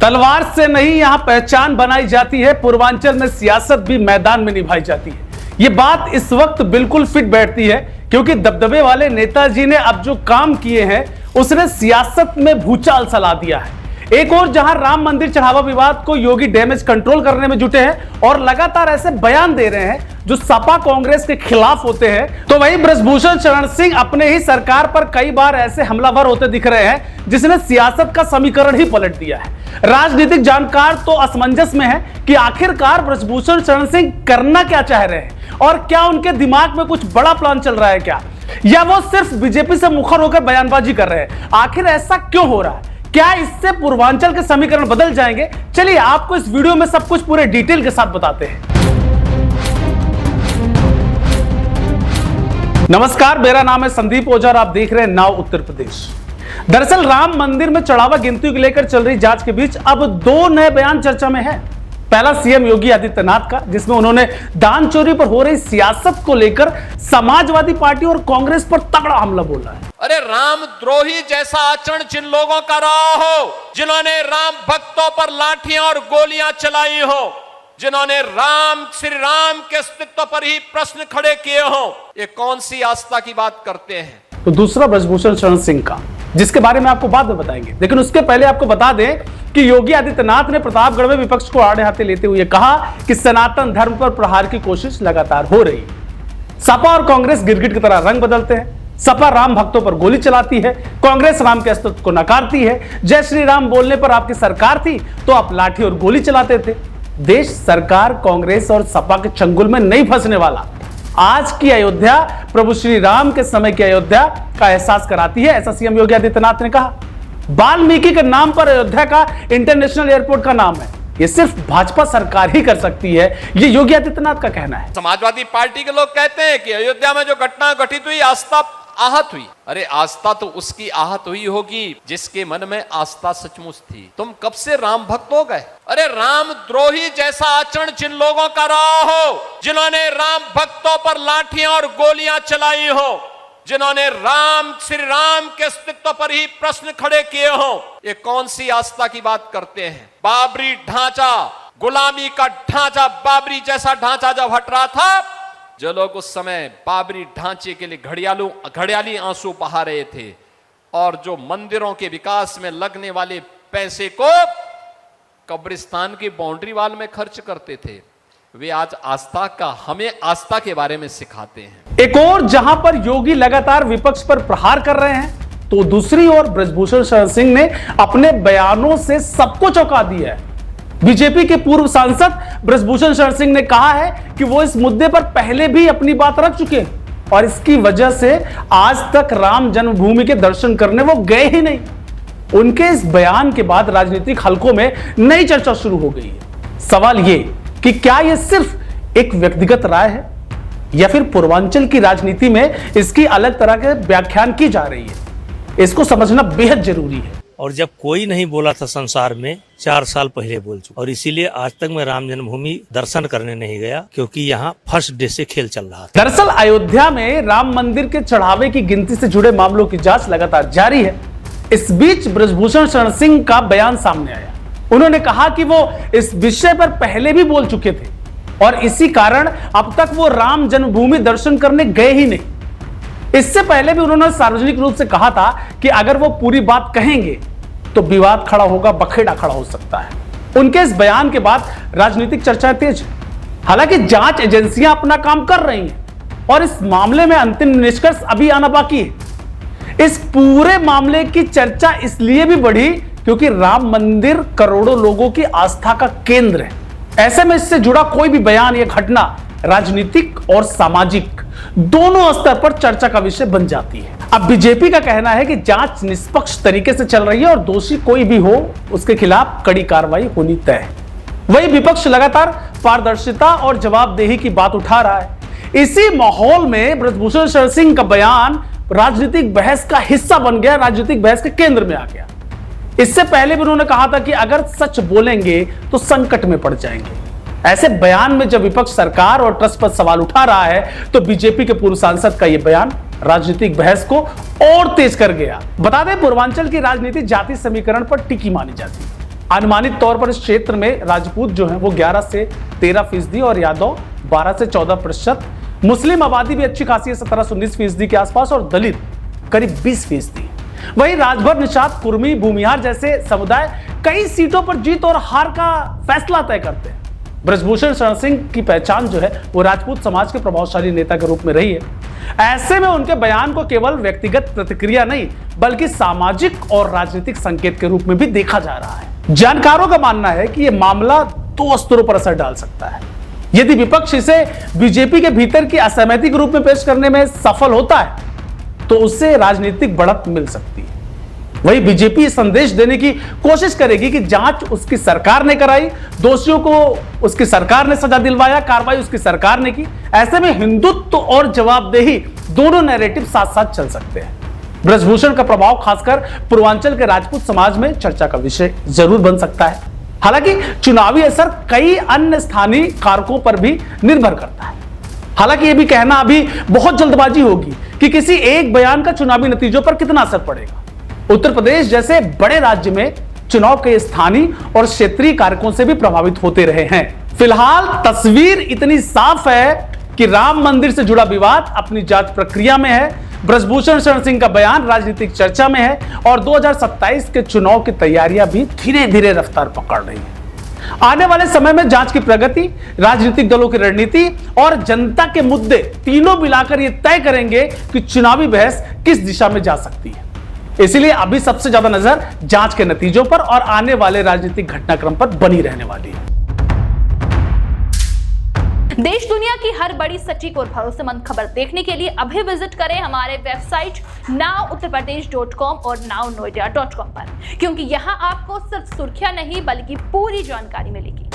तलवार से नहीं यहां पहचान बनाई जाती है, पूर्वांचल में सियासत भी मैदान में निभाई जाती है। ये बात इस वक्त बिल्कुल फिट बैठती है क्योंकि दबदबे वाले नेताजी ने अब जो काम किए हैं उसने सियासत में भूचाल सा दिया है। एक और जहां राम मंदिर चढ़ावा विवाद को योगी डैमेज कंट्रोल करने में जुटे हैं और लगातार ऐसे बयान दे रहे हैं जो सपा कांग्रेस के खिलाफ होते हैं, तो वहीं बृजभूषण शरण सिंह अपने ही सरकार पर कई बार ऐसे हमलावर होते दिख रहे हैं जिसने सियासत का समीकरण ही पलट दिया है। राजनीतिक जानकार तो असमंजस में है कि आखिरकार बृजभूषण शरण सिंह करना क्या चाह रहे हैं और क्या उनके दिमाग में कुछ बड़ा प्लान चल रहा है क्या, या वो सिर्फ बीजेपी से मुखर होकर बयानबाजी कर रहे हैं। आखिर ऐसा क्यों हो रहा है? क्या इससे पूर्वांचल के समीकरण बदल जाएंगे? चलिए आपको इस वीडियो में सब कुछ पूरे डिटेल के साथ बताते हैं। नमस्कार, मेरा नाम है संदीप ओझा और आप देख रहे हैं नाउ उत्तर प्रदेश। दरअसल राम मंदिर में चढ़ावा गिनती को लेकर चल रही जांच के बीच अब दो नए बयान चर्चा में है। पहला सीएम योगी आदित्यनाथ का, जिसमें उन्होंने दान चोरी पर हो रही सियासत को लेकर समाजवादी पार्टी और कांग्रेस पर तगड़ा हमला बोला है। अरे राम द्रोही जैसा आचरण जिन लोगों का रहा हो, जिन्होंने राम भक्तों पर लाठियां और गोलियां चलाई हो, जिन्होंने राम श्री राम के अस्तित्व पर ही प्रश्न खड़े किए हो, ये कौन सी आस्था की बात करते हैं? तो दूसरा बृजभूषण शरण सिंह का, जिसके बारे में आपको बाद में बताएंगे, लेकिन उसके पहले आपको बता दें कि योगी आदित्यनाथ ने प्रतापगढ़ में विपक्ष को आड़े हाथे लेते हुए कहा कि सनातन धर्म पर प्रहार की कोशिश लगातार हो रही है। सपा और कांग्रेस गिरगिट की तरह रंग बदलते हैं। सपा राम भक्तों पर गोली चलाती है, कांग्रेस राम के अस्तित्व को नकारती है। जय श्री राम बोलने पर आपकी सरकार थी तो आप लाठी और गोली चलाते थे। देश सरकार कांग्रेस और सपा के चंगुल में नहीं फंसने वाला। आज की अयोध्या प्रभु श्री राम के समय की अयोध्या का एहसास कराती है, ऐसा सीएम योगी आदित्यनाथ ने कहा। वाल्मीकि के नाम पर अयोध्या का इंटरनेशनल एयरपोर्ट का नाम है, ये सिर्फ भाजपा सरकार ही कर सकती है, ये योगी आदित्यनाथ का कहना है। समाजवादी पार्टी के लोग कहते हैं कि अयोध्या में जो घटना घटित हुई, आस्था आहत हुई। अरे आस्था तो उसकी आहत हुई होगी जिसके मन में आस्था सचमुच थी। तुम कब से राम भक्त हो गए? अरे राम द्रोही जैसा आचरण जिन लोगों का रहा हो, जिन्होंने राम भक्तों पर लाठियां और गोलियां चलाई हो, जिन्होंने राम श्री राम के अस्तित्व पर ही प्रश्न खड़े किए हो, ये कौन सी आस्था की बात करते हैं? बाबरी ढांचा, गुलामी का ढांचा, बाबरी जैसा ढांचा जब हट रहा था, जो लोग उस समय बाबरी ढांचे के लिए घड़ियाली आंसू बहा रहे थे और जो मंदिरों के विकास में लगने वाले पैसे को कब्रिस्तान की बाउंड्री वाल में खर्च करते थे, वे आज हमें आस्था के बारे में सिखाते हैं। एक और जहां पर योगी लगातार विपक्ष पर प्रहार कर रहे हैं, तो दूसरी ओर बृजभूषण शरण सिंह ने अपने बयानों से सबको चौंका दिया है। बीजेपी के पूर्व सांसद बृजभूषण शरण सिंह ने कहा है कि वो इस मुद्दे पर पहले भी अपनी बात रख चुके हैं और इसकी वजह से आज तक राम जन्मभूमि के दर्शन करने वो गए ही नहीं। उनके इस बयान के बाद राजनीतिक हलकों में नई चर्चा शुरू हो गई है। सवाल ये कि क्या यह सिर्फ एक व्यक्तिगत राय है या फिर पूर्वांचल की राजनीति में इसकी अलग तरह के व्याख्यान की जा रही है? इसको समझना बेहद जरूरी है। और जब कोई नहीं बोला था संसार में, 4 साल पहले बोल चुका, और इसीलिए आज तक मैं राम जन्मभूमि दर्शन करने नहीं गया क्योंकि यहाँ फर्स्ट डे से खेल चल रहा था। दरअसल अयोध्या में राम मंदिर के चढ़ावे की गिनती से जुड़े मामलों की जांच लगातार जारी है। इस बीच बृजभूषण शरण सिंह का बयान सामने आया। उन्होंने कहा कि वो इस विषय पर पहले भी बोल चुके थे और इसी कारण अब तक वो राम जन्मभूमि दर्शन करने गए ही नहीं। इससे पहले भी उन्होंने सार्वजनिक रूप से कहा था कि अगर वो पूरी बात कहेंगे तो विवाद खड़ा होगा, बखेड़ा खड़ा हो सकता है। उनके इस बयान के बाद राजनीतिक चर्चाएं तेज है। हालांकि जांच एजेंसियां अपना काम कर रही हैं और इस मामले में अंतिम निष्कर्ष अभी आना बाकी है। इस पूरे मामले की चर्चा इसलिए भी बढ़ी क्योंकि राम मंदिर करोड़ों लोगों की आस्था का केंद्र है। ऐसे में इससे जुड़ा कोई भी बयान या घटना राजनीतिक और सामाजिक दोनों स्तर पर चर्चा का विषय बन जाती है। अब बीजेपी का कहना है कि जांच निष्पक्ष तरीके से चल रही है और दोषी कोई भी हो उसके खिलाफ कड़ी कार्रवाई होनी तय है। वही विपक्ष लगातार पारदर्शिता और जवाबदेही की बात उठा रहा है। इसी माहौल में बृजभूषण शरण सिंह का बयान राजनीतिक बहस का हिस्सा बन गया, राजनीतिक बहस के केंद्र में आ गया। इससे पहले भी उन्होंने कहा था कि अगर सच बोलेंगे तो संकट में पड़ जाएंगे। ऐसे बयान में जब विपक्ष सरकार और ट्रस्ट पर सवाल उठा रहा है तो बीजेपी के पूर्व सांसद का यह बयान राजनीतिक बहस को और तेज कर गया। बता दें, पूर्वांचल की राजनीति जाति समीकरण पर टिकी मानी जाती है। अनुमानित तौर पर इस क्षेत्र में राजपूत जो हैं वो 11 से 13% और यादव 12 से 14%, मुस्लिम आबादी भी अच्छी खासी है 17 से 19% के आसपास और दलित करीब 20%। वहीं राजभर, निषाद, कुर्मी, भूमिहार जैसे समुदाय कई सीटों पर जीत और हार का फैसला तय करते हैं। ब्रजभूषण शरण सिंह की पहचान जो है वो राजपूत समाज के प्रभावशाली नेता के रूप में रही है। ऐसे में उनके बयान को केवल व्यक्तिगत प्रतिक्रिया नहीं बल्कि सामाजिक और राजनीतिक संकेत के रूप में भी देखा जा रहा है। जानकारों का मानना है कि यह मामला 2 स्तरों पर असर डाल सकता है। यदि विपक्ष इसे बीजेपी के भीतर की असहमति के रूप में पेश करने में सफल होता है तो उससे राजनीतिक बढ़त मिल सकती है। वहीं बीजेपी संदेश देने की कोशिश करेगी कि जांच उसकी सरकार ने कराई, दोषियों को उसकी सरकार ने सजा दिलवाया, कार्रवाई उसकी सरकार ने की। ऐसे में हिंदुत्व और जवाबदेही दोनों नैरेटिव साथ साथ चल सकते हैं। ब्रजभूषण का प्रभाव खासकर पूर्वांचल के राजपूत समाज में चर्चा का विषय जरूर बन सकता है। हालांकि चुनावी असर कई अन्य स्थानीय कारकों पर भी निर्भर करता है। हालांकि यह भी कहना अभी बहुत जल्दबाजी होगी कि किसी एक बयान का चुनावी नतीजों पर कितना असर पड़ेगा। उत्तर प्रदेश जैसे बड़े राज्य में चुनाव के स्थानीय और क्षेत्रीय कारकों से भी प्रभावित होते रहे हैं। फिलहाल तस्वीर इतनी साफ है कि राम मंदिर से जुड़ा विवाद अपनी जांच प्रक्रिया में है, ब्रजभूषण शरण सिंह का बयान राजनीतिक चर्चा में है और 2027 के चुनाव की तैयारियां भी धीरे धीरे रफ्तार पकड़ रही है। आने वाले समय में जांच की प्रगति, राजनीतिक दलों की रणनीति और जनता के मुद्दे तीनों मिलाकर यह तय करेंगे कि चुनावी बहस किस दिशा में जा सकती है। इसलिए अभी सबसे ज्यादा नजर जांच के नतीजों पर और आने वाले राजनीतिक घटनाक्रम पर बनी रहने वाली है। देश दुनिया की हर बड़ी, सटीक और भरोसेमंद खबर देखने के लिए अभी विजिट करें हमारे वेबसाइट nowuttarpradesh.com और nownoida.com पर, क्योंकि यहां आपको सिर्फ सुर्खियां नहीं बल्कि पूरी जानकारी मिलेगी।